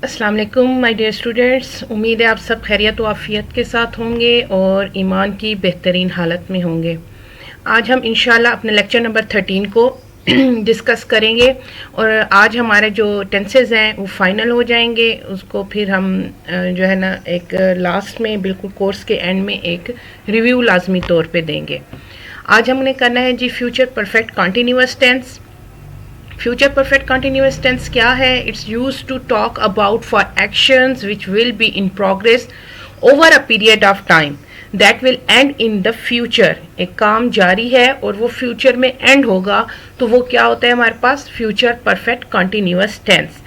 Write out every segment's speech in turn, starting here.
السلام علیکم my dear students, امید ہے آپ سب خیریت و عافیت کے ساتھ ہوں گے اور ایمان کی بہترین حالت میں ہوں گے۔ آج ہم انشاءاللہ اپنے لیکچر نمبر 13 کو ڈسکس کریں گے، اور آج ہمارے جو ٹینسز ہیں وہ فائنل ہو جائیں گے۔ اس کو پھر ہم جو ہے نا ایک لاسٹ میں بالکل کورس کے اینڈ میں ایک ریویو لازمی طور پہ دیں گے۔ آج ہم نے کرنا ہے جی future perfect continuous tense. Future perfect continuous tense کیا ہے؟ It's use to talk about for actions which will be in progress over a period of time that will end in the future. ایک کام جاری ہے اور وہ future میں and ہوگا، تو وہ کیا ہوتا ہے ہمارے پاس؟ Future perfect continuous tense.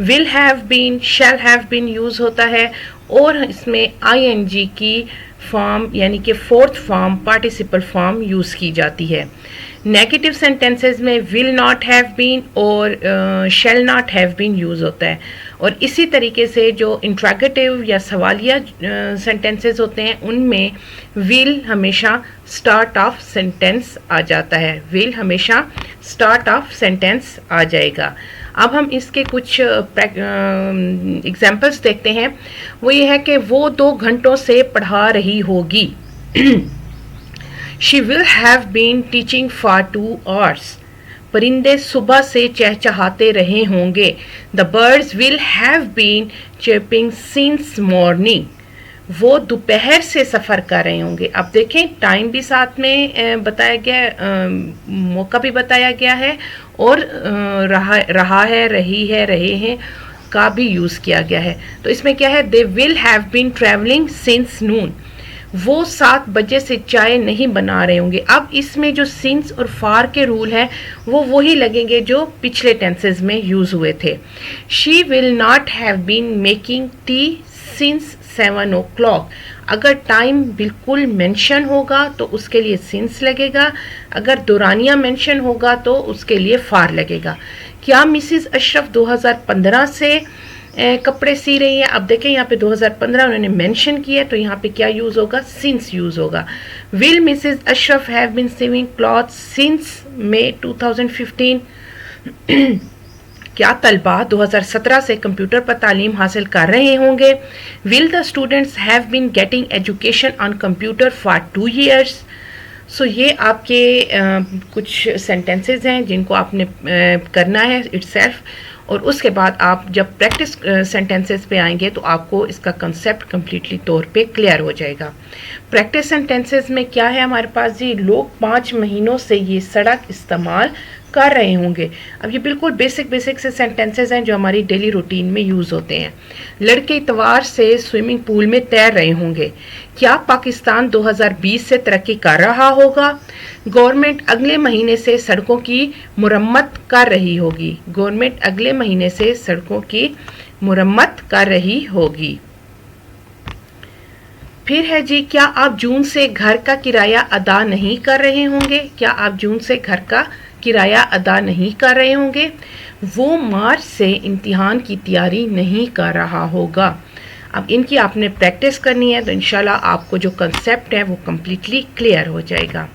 Will have been, shall have been use ہوتا ہے، اور اس میں آئی این جی کی فارم یعنی کہ fourth form participle form use کی جاتی ہے۔ نیگیٹو سینٹینسز میں ول ناٹ ہیو بین اور shall not have been use ہوتا ہے، اور اسی طریقے سے جو انٹراگیٹو یا سوالیہ سینٹینسز ہوتے ہیں ان میں ول ہمیشہ سٹارٹ آف سینٹینس آ جاتا ہے۔ ول ہمیشہ سٹارٹ آف سینٹینس آ جائے گا۔ اب ہم اس کے کچھ ایگزامپلس دیکھتے ہیں۔ وہ یہ ہے کہ وہ 2 گھنٹوں سے پڑھا رہی ہوگی۔ She will have been teaching for 2 hours. پرندے صبح سے چہچہاتے رہے ہوں گے۔ The birds will have been chirping since morning. وہ دوپہر سے سفر کر رہے ہوں گے۔ اب دیکھیں ٹائم بھی ساتھ میں بتایا گیا، موقع بھی بتایا گیا ہے، اور رہا ہے، رہی ہے، رہے ہیں کا بھی یوز کیا گیا ہے۔ تو اس میں کیا ہے؟ They will have been traveling since noon. وہ 7 بجے سے چائے نہیں بنا رہے ہوں گے۔ اب اس میں جو سنس اور فار کے رول ہیں وہ وہی لگیں گے جو پچھلے ٹینسز میں یوز ہوئے تھے۔ She will not have been making tea since 7 o'clock. اگر ٹائم بالکل مینشن ہوگا تو اس کے لیے سنس لگے گا، اگر دورانیہ مینشن ہوگا تو اس کے لیے فار لگے گا۔ کیا مسز اشرف 2015 سے کپڑے سی رہی ہیں؟ اب دیکھیں یہاں پہ 2015 انہوں نے مینشن کیا ہے، تو یہاں پہ کیا یوز ہوگا؟ سنس یوز ہوگا۔ Will Mrs Ashraf have been sewing cloth since May 2015؟ کیا طلبہ 2017 سے کمپیوٹر پر تعلیم حاصل کر رہے ہوں گے؟ Will the students have been getting education on computer for 2 years؟ So یہ آپ کے کچھ سینٹینسز ہیں جن کو آپ نے کرنا ہے اٹ سیلف، اور اس کے بعد آپ جب پریکٹس سینٹینسز پہ آئیں گے تو آپ کو اس کا کنسیپٹ کمپلیٹلی طور پہ کلیئر ہو جائے گا۔ پریکٹس سینٹینسز میں کیا ہے ہمارے پاس جی؟ لوگ 5 مہینوں سے یہ سڑک استعمال کر رہے ہوں گے۔ اب یہ بالکل بیسک سے سینٹینسز ہیں جو ہماری ڈیلی روٹین میں یوز ہوتے ہیں۔ لڑکے اتوار سے سوئمنگ پول میں تیر رہے ہوں گے۔ کیا پاکستان 2020 سے ترقی کر رہا ہوگا؟ گورنمنٹ اگلے مہینے سے سڑکوں کی مرمت کر رہی ہوگی۔ گورنمنٹ اگلے مہینے سے سڑکوں کی مرمت کر رہی ہوگی۔ پھر ہے جی، کیا آپ جون سے گھر کا کرایہ ادا نہیں کر رہے ہوں گے؟ کیا آپ جون سے گھر کا کرایہ ادا نہیں کر رہے ہوں گے؟ وہ مارچ سے امتحان کی تیاری نہیں کر رہا ہوگا۔ اب ان کی آپ نے پریکٹس کرنی ہے تو انشاءاللہ آپ کو جو کنسیپٹ ہے وہ کمپلیٹلی کلیئر ہو جائے گا۔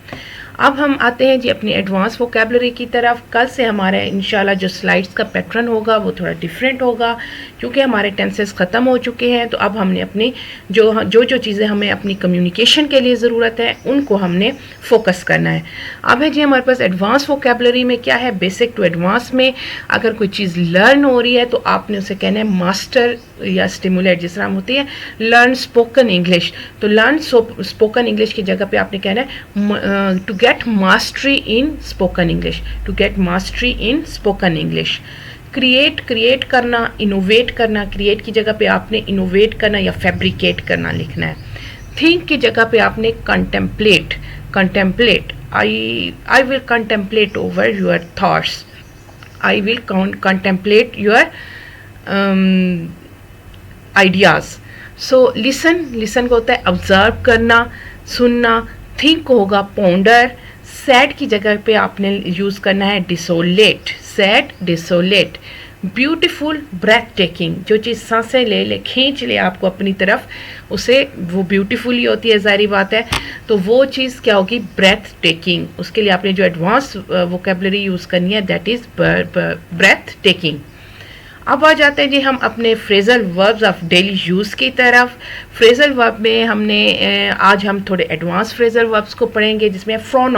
اب ہم آتے ہیں جی اپنی ایڈوانس ووکیبلری کی طرف۔ کل سے ہمارا انشاءاللہ جو سلائڈز کا پیٹرن ہوگا وہ تھوڑا ڈیفرنٹ ہوگا، کیونکہ ہمارے ٹینسز ختم ہو چکے ہیں، تو اب ہم نے اپنی جو چیزیں ہمیں اپنی کمیونیکیشن کے لیے ضرورت ہے ان کو ہم نے فوکس کرنا ہے۔ اب ہے جی ہمارے پاس ایڈوانس ووکیبلری میں کیا ہے؟ بیسک ٹو ایڈوانس میں اگر کوئی چیز لرن ہو رہی ہے تو آپ نے اسے کہنا ہے ماسٹر یا اسٹیمولیٹ، جس طرح ہم ہوتی ہے لرن اسپوکن انگلش، تو لرن اسپوکن انگلش کی جگہ پہ آپ نے کہنا ہے to get mastery in spoken English, to get mastery in spoken English. Create کرنا، انوویٹ کرنا، کریٹ کی جگہ پہ آپ نے انوویٹ کرنا یا فیبریکیٹ کرنا لکھنا ہے۔ تھنک کی جگہ پہ آپ نے contemplate I will contemplate over your thoughts. I will contemplate your ideas. So listen کو ہوتا ہے observe کرنا، سننا۔ think کو ہوگا ponder. sad کی جگہ پہ آپ نے یوز کرنا ہے desolate. sad, desolate. Beautiful, breathtaking, جو چیز سانسیں لے کھینچ لے آپ کو اپنی طرف، اسے وہ بیوٹیفل ہی ہوتی ہے، ظاہری بات ہے، تو وہ چیز کیا ہوگی؟ Breath taking. اس کے لیے آپ نے جو ایڈوانس ووکیبلری یوز کرنی ہے دیٹ از بریتھ ٹیکنگ۔ اب آ جاتے ہیں جی ہم اپنے فریزل وربز آف ڈیلی یوز کی طرف. فریزل ورب میں ہم نے آج ہم تھوڑے ایڈوانس فریزل وربز کو پڑھیں گے، جس میں frown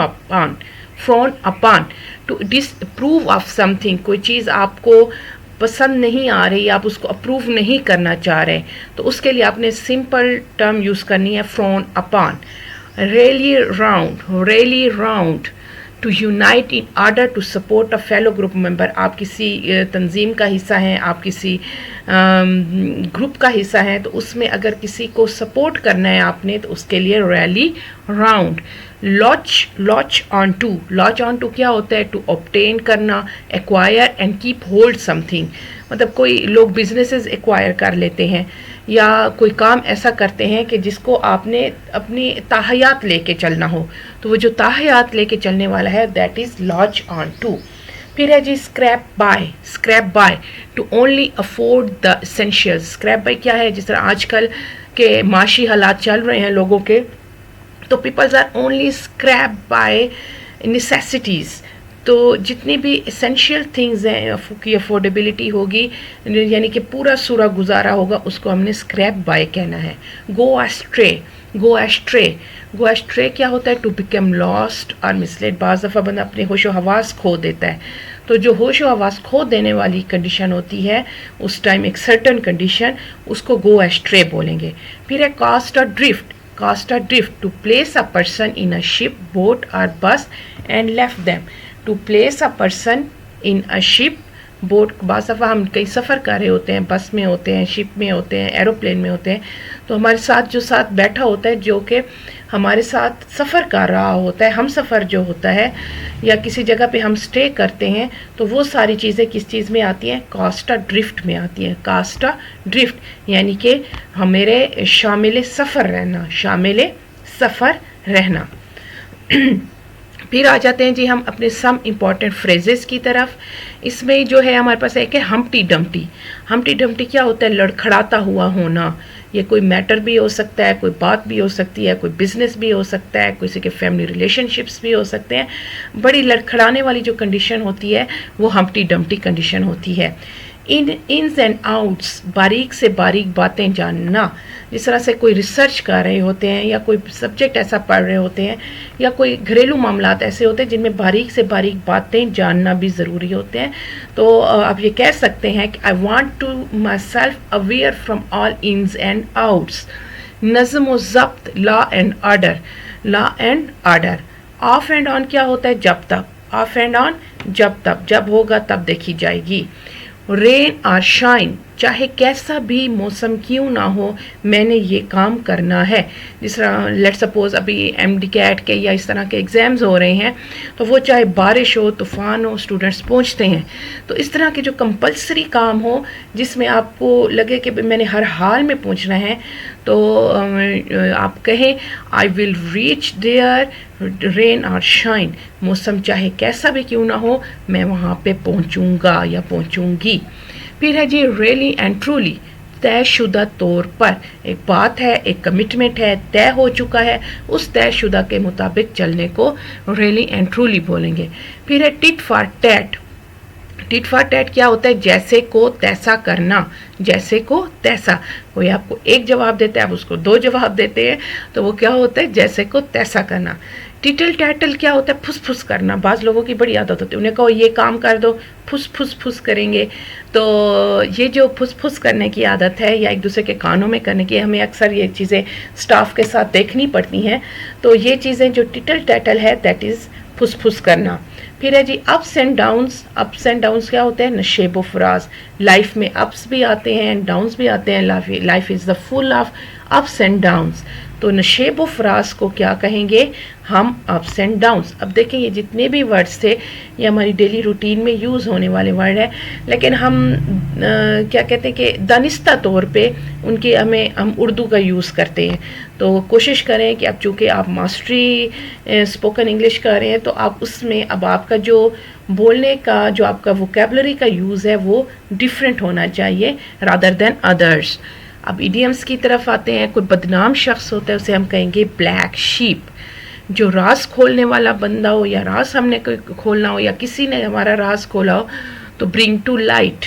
upon to disapprove of something. کوئی چیز آپ کو پسند نہیں آ رہی، آپ اس کو اپروو نہیں کرنا چاہ رہے، تو اس کے لیے آپ نے سمپل ٹرم یوز کرنی ہے frown upon. Rally round to unite in order to support a fellow group member. آپ کسی تنظیم کا حصہ ہیں، آپ کسی گروپ کا حصہ ہیں، تو اس میں اگر کسی کو سپورٹ کرنا ہے آپ نے، تو اس کے لیے ریلی راؤنڈ. لاچ آن ٹو کیا ہوتا ہے؟ ٹو obtain کرنا، acquire and keep hold some thing. مطلب کوئی لوگ بزنسز ایکوائر کر لیتے ہیں یا کوئی کام ایسا کرتے ہیں کہ جس کو آپ نے اپنی تاحیات لے کے چلنا ہو، تو وہ جو تاحیات لے کے چلنے والا ہے دیٹ از لاچ آن ٹو. پھر ہے جی scrape by to only afford the essential. Scrape by کیا ہے؟ جس طرح آج کل کے معاشی حالات چل رہے ہیں لوگوں کے، تو peoples are only scrape by necessities. تو جتنی بھی اسینشیل تھنگز ہیں کی افورڈیبلٹی ہوگی، یعنی کہ پورا سورا گزارا ہوگا، اس کو ہم نے اسکریپ بائی کہنا ہے. گو ایسٹرے کیا ہوتا ہے؟ ٹو بیکم لاسٹ اور مسلیڈ. بعض دفعہ بندہ اپنے ہوش و حواس کھو دیتا ہے، تو جو ہوش و حواس کھو دینے والی کنڈیشن ہوتی ہے اس ٹائم ایک سرٹن کنڈیشن، اس کو گو ایسٹرے بولیں گے. پھر ہے کاسٹ اور drift to place a person in a ship, boat اور bus and left them. To place a person in a ship boat. بعض دفعہ ہم کئی سفر کر رہے ہوتے ہیں، بس میں ہوتے ہیں، شپ میں ہوتے ہیں، ایروپلین میں ہوتے ہیں، تو ہمارے ساتھ جو ساتھ بیٹھا ہوتا ہے، جو کہ ہمارے ساتھ سفر کر رہا ہوتا ہے، ہم سفر جو ہوتا ہے یا کسی جگہ پہ ہم سٹے کرتے ہیں، تو وہ ساری چیزیں کس چیز میں آتی ہیں؟ کاسٹ اور ڈرفٹ میں آتی ہیں. کاسٹ اور ڈرفٹ یعنی کہ ہمارے شامل سفر رہنا. پھر آ جاتے ہیں جی ہم اپنے سم امپورٹنٹ فریزز کی طرف. اس میں جو ہے ہمارے پاس ایک ہے ہمٹی ڈمٹی کیا ہوتا ہے؟ لڑکھڑاتا ہوا ہونا. یہ کوئی میٹر بھی ہو سکتا ہے، کوئی بات بھی ہو سکتی ہے، کوئی بزنس بھی ہو سکتا ہے، کسی کے فیملی ریلیشن شپس بھی ہو سکتے ہیں. بڑی لڑکھڑانے والی جو کنڈیشن ہوتی ہے وہ ہمٹی ڈمٹی کنڈیشن ہوتی ہے. انز اینڈ آؤٹس، باریک سے باریک باتیں جاننا. جس طرح سے کوئی ریسرچ کر رہے ہوتے ہیں یا کوئی سبجیکٹ ایسا پڑھ رہے ہوتے ہیں یا کوئی گھریلو معاملات ایسے ہوتے ہیں جن میں باریک سے باریک باتیں جاننا بھی ضروری ہوتے ہیں. تو آپ یہ کہہ سکتے ہیں کہ I want to myself aware from all ins and outs. نظم و ضبط، law and order. Off and on کیا ہوتا ہے؟ جب تک، جب ہوگا تب دیکھی جائے گی. رین اور شائن، چاہے کیسا بھی موسم کیوں نہ ہو میں نے یہ کام کرنا ہے. جس طرح لیٹ سپوز ابھی MD-CAT کے یا اس طرح کے ایگزامز ہو رہے ہیں، تو وہ چاہے بارش ہو، طوفان ہو، اسٹوڈنٹس پہنچتے ہیں. تو اس طرح کے جو کمپلسری کام ہو جس میں آپ کو لگے کہ میں نے ہر حال میں پہنچنا ہے، تو آپ کہیں آئی ول ریچ دیئر رین اور شائن. موسم چاہے کیسا بھی کیوں نہ ہو میں وہاں پہ پہنچوں گا یا پہنچوں گی. پھر ہے جی ریلی اینڈ ٹرولی، طے شدہ طور پر. ایک بات ہے، ایک کمٹمنٹ ہے، طے ہو چکا ہے، اس طے شدہ کے مطابق چلنے کو ریلی اینڈ ٹرولی بولیں گے. پھر ہے tit for tat. Tit for tat کیا ہوتا ہے؟ جیسے کو تیسا کرنا. جیسے کو تیسا، کوئی آپ کو ایک جواب دیتا ہے، آپ اس کو دو جواب دیتے ہیں، تو وہ کیا ہوتا ہے؟ جیسے کو تیسا کرنا. ٹیٹل ٹیٹل کیا ہوتا ہے؟ پھس پھس کرنا. بعض لوگوں کی بڑی عادت ہوتی ہے، انہیں کہو یہ کام کر دو، پھس پھس پھس کریں گے. تو یہ جو پھس پھس کرنے کی عادت ہے یا ایک دوسرے کے کانوں میں کرنے کی، ہمیں اکثر یہ چیزیں سٹاف کے ساتھ دیکھنی پڑتی ہیں. تو یہ چیزیں جو ٹیٹل ٹیٹل ہے دیٹ از پھس پھس کرنا. پھر ہے جی ups and downs. Ups and downs کیا ہوتے ہیں؟ نشیب و فراز. لائف میں اپس بھی آتے ہیں، ڈاؤنس بھی آتے ہیں. Life is the full of ups and downs. تو نشیب و فراز کو کیا کہیں گے ہم؟ Ups and downs. اب دیکھیں یہ جتنے بھی ورڈز تھے یہ ہماری ڈیلی روٹین میں یوز ہونے والے ورڈ ہیں، لیکن ہم کیا کہتے ہیں کہ دانستہ طور پہ ان کے ہم اردو کا یوز کرتے ہیں. تو کوشش کریں کہ اب چونکہ آپ ماسٹری اسپوکن انگلش کر رہے ہیں، تو آپ اس میں اب آپ کا جو بولنے کا جو آپ کا ووکیبلری کا یوز ہے وہ ڈیفرنٹ ہونا چاہیے رادر دین ادرس. اب ایڈیمز کی طرف آتے ہیں. کوئی بدنام شخص ہوتا ہے اسے ہم کہیں گے بلیک شیپ. جو راز کھولنے والا بندہ ہو یا راز ہم نے کھولنا ہو یا کسی نے ہمارا راز کھولا ہو تو برنگ ٹو لائٹ.